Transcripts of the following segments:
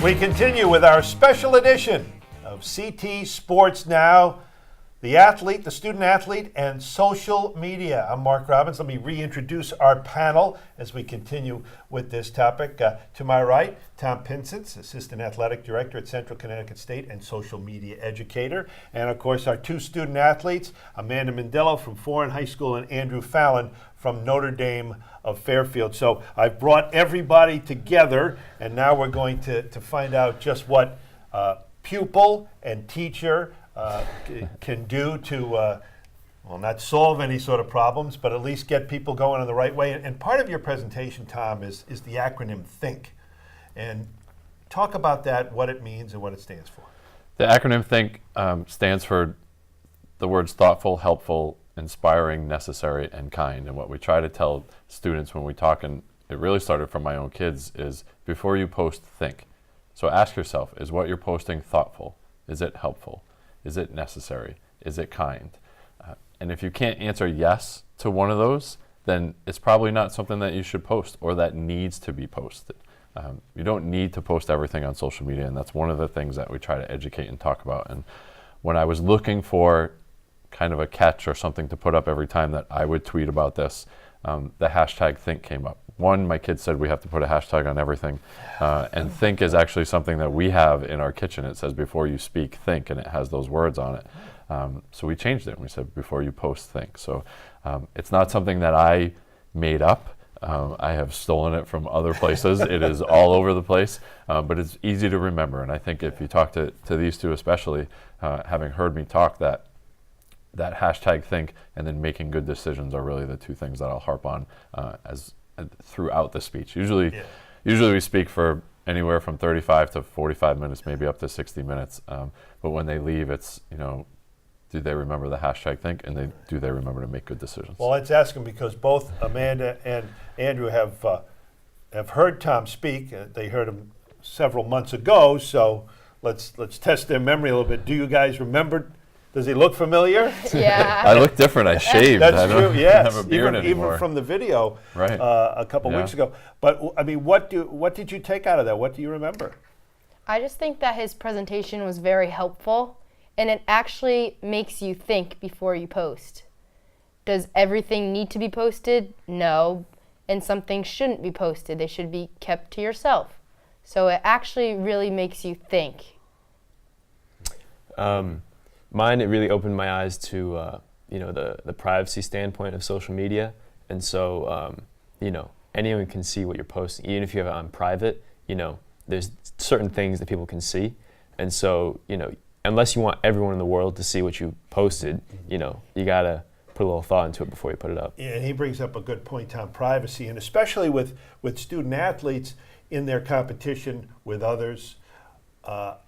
We continue with our special edition of CT Sports Now, the athlete, the student athlete, and social media. I'm Mark Robbins. Let me reintroduce our panel as we continue with this topic. To my right, Tom Pincince, Assistant Athletic Director at Central Connecticut State and Social Media Educator. And of course, our two student athletes, Amanda Mendello from Foreign High School and Andrew Fallon from Notre Dame of Fairfield. So I've brought everybody together, and now we're going to find out just what pupil and teacher can do to, well, not solve any sort of problems, but at least get people going in the right way. And part of your presentation, Tom, is the acronym THINK. And talk about that, what it means and what it stands for. The acronym THINK stands for the words thoughtful, helpful, inspiring, necessary, and kind. And what we try to tell students when we talk, and it really started from my own kids, is before you post, think. So ask yourself, is what you're posting thoughtful? Is it helpful? Is it necessary? Is it kind? And if you can't answer yes to one of those, then it's probably not something that you should post or that needs to be posted. You don't need to post everything on social media, and that's one of the things that we try to educate and talk about. And when I was looking for kind of a catch or something to put up every time that I would tweet about this, the hashtag think came up. One, my kids said we have to put a hashtag on everything, and think is actually something that we have in our kitchen. It says before you speak, think, and it has those words on it. So we changed it and we said before you post, think. So it's not something that I made up. I have stolen it from other places. It is all over the place, but it's easy to remember. And I think if you talk to these two especially, having heard me talk, that hashtag think and then making good decisions are really the two things that I'll harp on as throughout the speech. Usually we speak for anywhere from 35 to 45 minutes, maybe up to 60 minutes. But when they leave, it's, do they remember the hashtag think, and do they remember to make good decisions? Well, let's ask them, because both Amanda and Andrew have heard Tom speak. They heard him several months ago, so let's test their memory a little bit. Do you guys remember? Does he look familiar? Yeah. I look different. I shaved. That's true. Yes. Have a beard anymore. Even from the video right. A couple weeks ago. But I mean, what did you take out of that? What do you remember? I just think that his presentation was very helpful, and it actually makes you think before you post. Does everything need to be posted? No. And some things shouldn't be posted. They should be kept to yourself. So it actually really makes you think. Mine, it really opened my eyes to, the privacy standpoint of social media. And so, anyone can see what you're posting. Even if you have it on private, there's certain things that people can see. And so, unless you want everyone in the world to see what you posted, you got to put a little thought into it before you put it up. Yeah, and he brings up a good point on privacy, and especially with student athletes in their competition with others.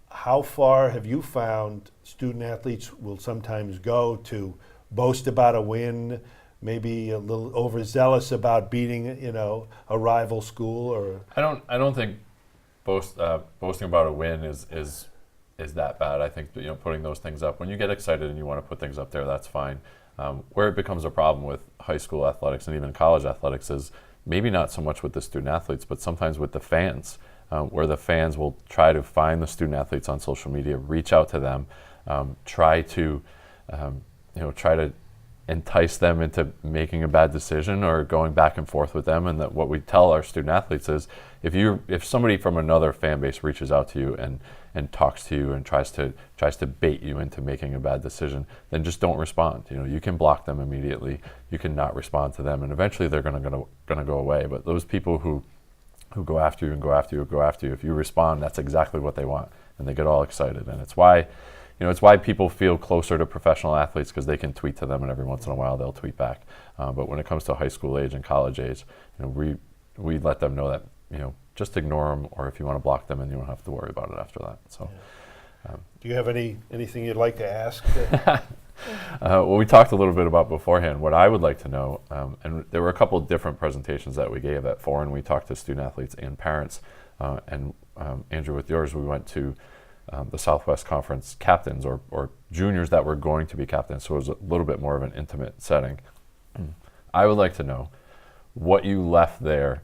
How far have you found student athletes will sometimes go to boast about a win, maybe a little overzealous about beating, a rival school? Or I don't think boasting about a win is that bad. I think putting those things up, when you get excited and you want to put things up there, that's fine. Where it becomes a problem with high school athletics and even college athletics is maybe not so much with the student athletes, but sometimes with the fans. Where the fans will try to find the student athletes on social media, reach out to them, try to entice them into making a bad decision or going back and forth with them. And that what we tell our student athletes is, if somebody from another fan base reaches out to you and talks to you and tries to bait you into making a bad decision, then just don't respond. You can block them immediately. You can not respond to them, and eventually they're gonna go away. But those people who go after you and go after you and go after you, if you respond, that's exactly what they want, and they get all excited. And it's why people feel closer to professional athletes, because they can tweet to them, and every once in a while they'll tweet back. But when it comes to high school age and college age, we let them know that just ignore them, or if you want to block them, and you don't have to worry about it after that. So, do you have anything you'd like to ask? Well, we talked a little bit about beforehand. What I would like to know, and there were a couple of different presentations that we gave at Foreign. We talked to student athletes and parents. And Andrew, with yours, we went to the Southwest Conference captains or juniors that were going to be captains. So it was a little bit more of an intimate setting. I would like to know, what you left there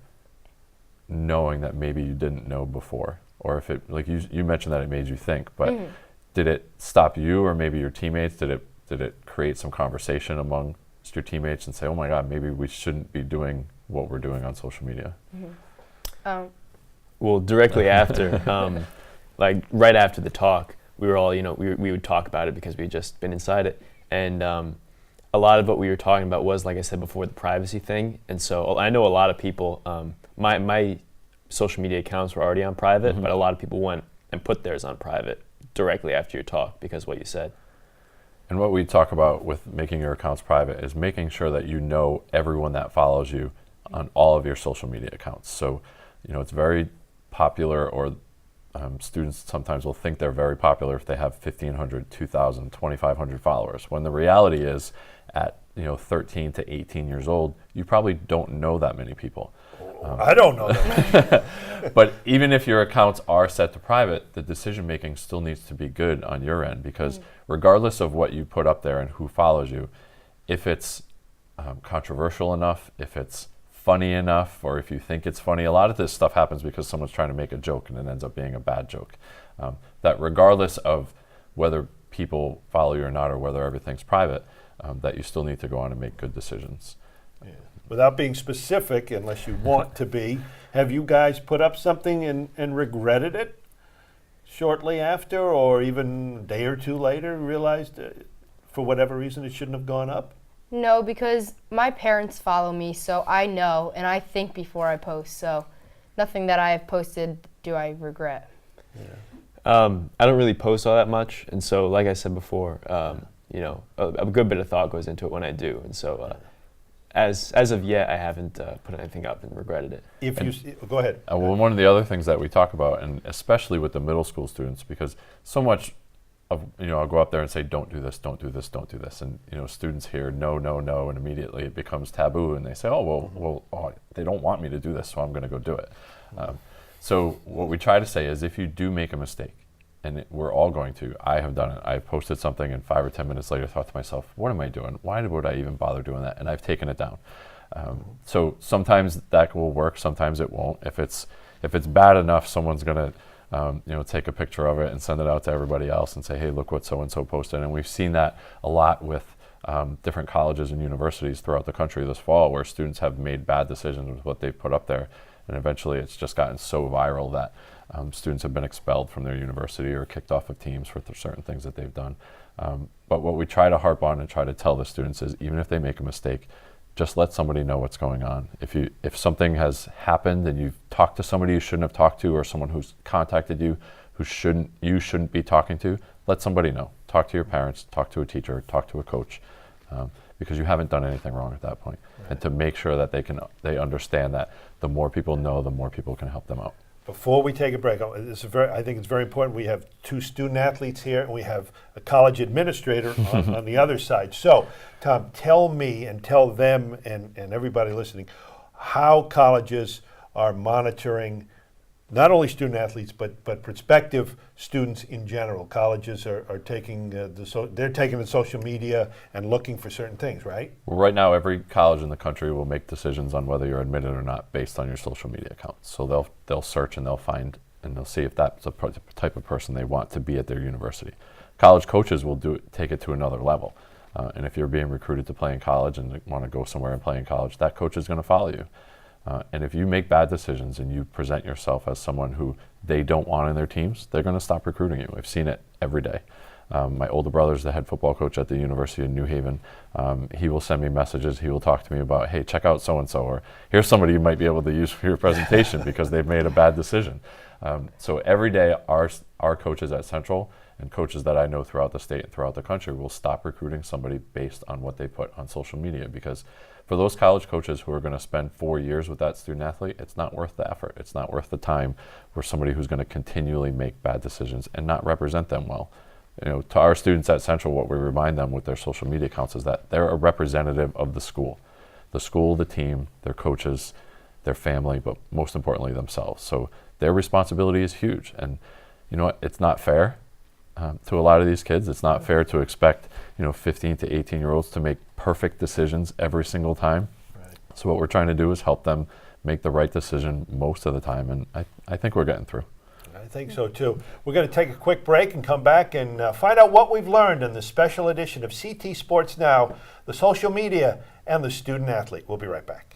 knowing that maybe you didn't know before, or if it, like you mentioned that it made you think, but did it stop you or maybe your teammates? Did it create some conversation among your teammates and say, oh my God, maybe we shouldn't be doing what we're doing on social media? Well, directly after, like right after the talk, we were all, we would talk about it because we had just been inside it. And a lot of what we were talking about was, like I said before, the privacy thing. And so I know a lot of people, my social media accounts were already on private, but a lot of people went and put theirs on private directly after your talk because of what you said. And what we talk about with making your accounts private is making sure that you know everyone that follows you on all of your social media accounts. So, it's very popular, or students sometimes will think they're very popular if they have 1,500, 2,000, 2,500 followers, when the reality is at 13 to 18 years old, you probably don't know that many people. I don't know that. But even if your accounts are set to private, the decision making still needs to be good on your end, because regardless of what you put up there and who follows you, if it's controversial enough, if it's funny enough, or if you think it's funny, a lot of this stuff happens because someone's trying to make a joke and it ends up being a bad joke. That regardless of whether people follow you or not, or whether everything's private, that you still need to go on and make good decisions. Yeah. Without being specific, unless you want to be, have you guys put up something and regretted it shortly after, or even a day or two later realized for whatever reason it shouldn't have gone up? No, because my parents follow me, so I know, and I think before I post, so nothing that I have posted do I regret. I don't really post all that much, and so like I said before, a good bit of thought goes into it when I do, and so as of yet, I haven't put anything up and regretted it. Go ahead. Well, one of the other things that we talk about, and especially with the middle school students, because so much of, I'll go up there and say, don't do this, don't do this, don't do this. And, students hear no, no, no, and immediately it becomes taboo. And they say, they don't want me to do this, so I'm going to go do it. So what we try to say is, if you do make a mistake, and we're all going to, I have done it. I posted something and 5 or 10 minutes later thought to myself, what am I doing? Why would I even bother doing that? And I've taken it down. So sometimes that will work, sometimes it won't. If it's bad enough, someone's going to take a picture of it and send it out to everybody else and say, hey, look what so-and-so posted. And we've seen that a lot with different colleges and universities throughout the country this fall, where students have made bad decisions with what they've put up there. And eventually it's just gotten so viral that students have been expelled from their university or kicked off of teams for certain things that they've done. But what we try to harp on and try to tell the students is, even if they make a mistake, just let somebody know what's going on. If something has happened and you've talked to somebody you shouldn't have talked to, or someone who's contacted you who you shouldn't be talking to, let somebody know. Talk to your parents, talk to a teacher, talk to a coach, because you haven't done anything wrong at that point. Right. And to make sure that they understand that the more people know, the more people can help them out. Before we take a break, I think it's very important. We have 2 student athletes here, and we have a college administrator on the other side. So, Tom, tell me and tell them and everybody listening how colleges are monitoring not only student athletes but prospective students in general. Colleges are taking they're taking the social media and looking for certain things, right? Well, right now, every college in the country will make decisions on whether you're admitted or not based on your social media account. So they'll search and they'll find and they'll see if that's the type of person they want to be at their university. College coaches will take it to another level. And if you're being recruited to play in college and want to go somewhere and play in college, that coach is going to follow you. And if you make bad decisions and you present yourself as someone who they don't want in their teams, they're going to stop recruiting you. I've seen it every day. My older brother's the head football coach at the University of New Haven. He will send me messages. He will talk to me about, hey, check out so-and-so, or here's somebody you might be able to use for your presentation because they've made a bad decision. So every day our coaches at Central and coaches that I know throughout the state and throughout the country will stop recruiting somebody based on what they put on social media, because for those college coaches who are going to spend 4 years with that student athlete, it's not worth the effort. It's not worth the time for somebody who's going to continually make bad decisions and not represent them well. To our students at Central, what we remind them with their social media accounts is that they're a representative of the school, the team, their coaches, their family, but most importantly themselves. So their responsibility is huge. And you know what? It's not fair to a lot of these kids. It's not fair to expect 15 to 18-year-olds to make perfect decisions every single time. Right. So what we're trying to do is help them make the right decision most of the time, and I think we're getting through. I think so too. We're going to take a quick break and come back and find out what we've learned in this special edition of CT Sports Now, the social media, and the student athlete. We'll be right back.